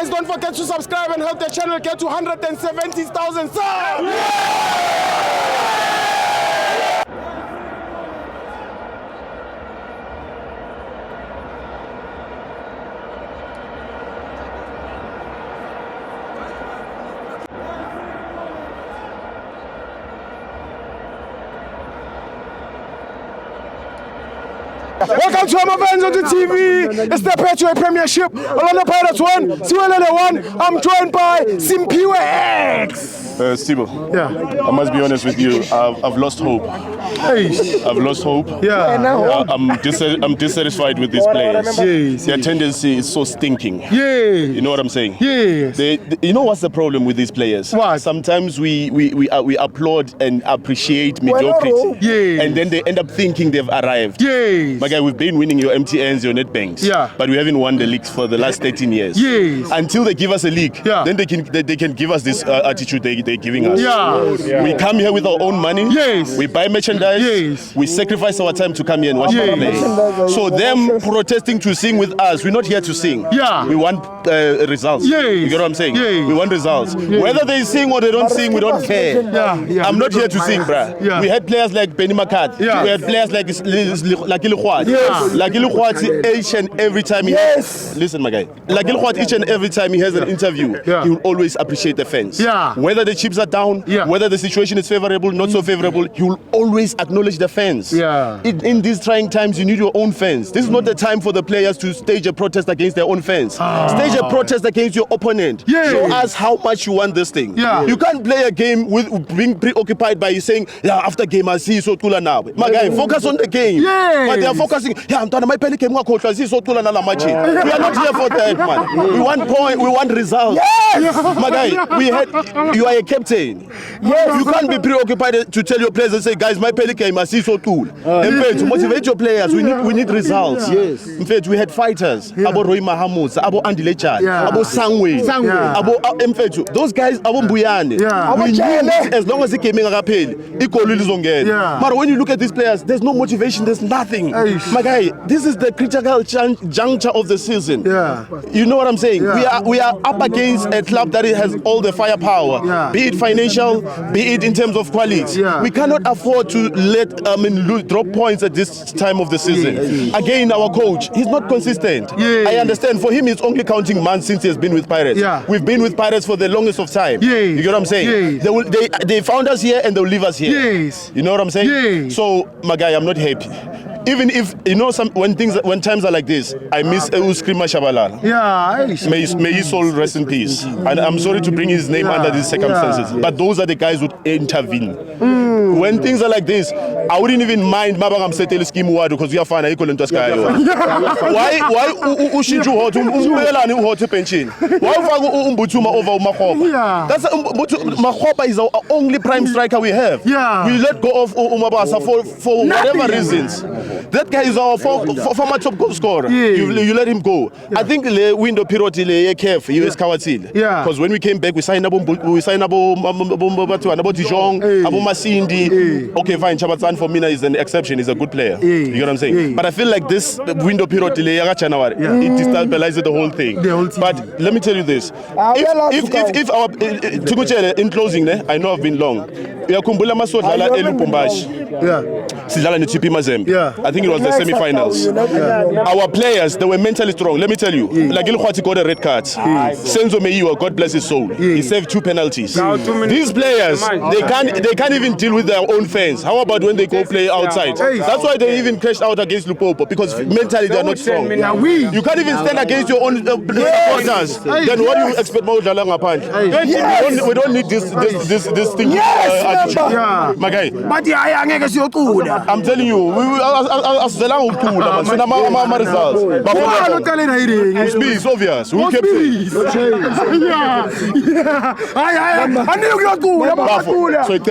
Guys, don't forget to subscribe and help the channel get to 170,000 subs. Welcome to our fans on the TV. It's the Petro Premiership. Orlando Pirates 1, Siwelele 1. I'm joined by Simpiwe X. Steve, Yeah. I must be honest with you. I've lost hope. Hey. I've lost hope. Yeah. I'm dissatisfied with these players. Yes. Their tendency is so stinking. Yeah. You know what I'm saying? Yes. You know what's the problem with these players? What? Sometimes we applaud and appreciate mediocrity. Yes. And then they end up thinking they've arrived. Yes. My guy, we've been winning your MTNs, your Netbanks. Yeah. But we haven't won the leagues for the last 13 years. Yes. Until they give us a league, Yeah. then they can give us this attitude they're giving us. Yeah. We come here with our own money. Yes. We buy merchandise. Yes. We sacrifice our time to come here and watch them play. So them protesting to sing with us, we're not here to sing. Yeah. We want results. Yes. You get what I'm saying? Yes. We want results. Whether they sing or they don't sing, we don't care. Yeah. I'm not here to sing, bruh. Yeah. We had players like Benny Makat. Yeah. We had players like Lucky Lukwati. Yes. Lucky Lukwati each and every time listen, my guy. Lucky Lukwati each and every time he has an interview, Yeah. he will always appreciate the fans. Yeah. Whether the chips are down, Yeah. whether the situation is favorable, not so favorable, he will always acknowledge the fans. Yeah. In these trying times, you need your own fans. This is not the time for the players to stage a protest against their own fans. Stage a protest against your opponent. Yeah. Show us how much you want this thing. Yeah. You can't play a game with being preoccupied by saying, yeah, after game I see so tula now. My guy, focus on the game. Yes. But they are focusing, yeah, I'm done. My penny game I see so tula na machi. We are not here for that, man. We want point, we want results. Yes. My guy, you are a captain. Yes. You can't be preoccupied to tell your players and say, guys, my penny game I see so tula. In fact, to motivate your players, we need results. Yes. In fact, we had fighters. Abo Roy Mahamud, Abo Andy Lechat, Yeah. Abo Sangwe, Yeah. Abo in fact, those guys Abo Mbuyane. Yeah. We Abo need, as long as they came in akapheli, ikolo lizongena. Yeah. But when you look at these players, there's no motivation, there's nothing. Eish. My guy, this is the critical juncture of the season. Yeah. You know what I'm saying? Yeah. We are up against a club that has all the firepower, Yeah. be it financial, be it in terms of quality. Yeah. We cannot afford to let drop points at this time of the season. Again, our coach, he's not consistent. Yeah. I understand. For him, it's only counting months since he has been with Pirates. Yeah. We've been with Pirates for the longest of time. Yeah. You get what I'm saying? Yeah. They found us here and they'll leave us here. Yes. You know what I'm saying? Yeah. So, my guy, I'm not happy. Even if, you know, when times are like this, I miss Uskrima Shabalala. Yeah. May his soul rest in peace. And I'm sorry to bring his name under these circumstances, but those are the guys who intervene. When things are like this, I wouldn't even mind Mabangam settle scheme because we are fine. Why Ushinju hot hot pension? Why Umbutuma over Mahopa? Yeah. That's Mahopa is our only prime striker we have. Yeah. We let go of Umabasa for whatever reasons. That guy is our former top goal scorer. Yeah. You let him go. I think the window period KF US Kawatil. Yeah. Because when we came back, we signed Abo Dijon, Abo Masindi. Okay, fine. Chabatsan for Mina is an exception. He's a good player. You get what I'm saying? But I feel like this window period it destabilizes the whole thing. The whole team. But let me tell you this: if our Tukuchele, in closing, I know I've been long. Uyakumbula masodlala eLubumbashi. Yeah. Sidlala neTP Mazembe. Yeah. I think it was the semi-finals. Our players, they were mentally strong. Let me tell you, Lagil Khwati got a red card. Senzo Meiwa, God bless his soul, he saved 2 penalties. These players, they can't even deal with their own fans. How about when they go play outside? That's why they even crashed out against Lupopo, because mentally they are not strong. You can't even stand against your own supporters. Then what do you expect more than We don't need this thing. My guy. I'm telling you, asivelanga ukucula man, sina ama-results. It's obvious. Who kept it? Yeah. I knew you were good. So it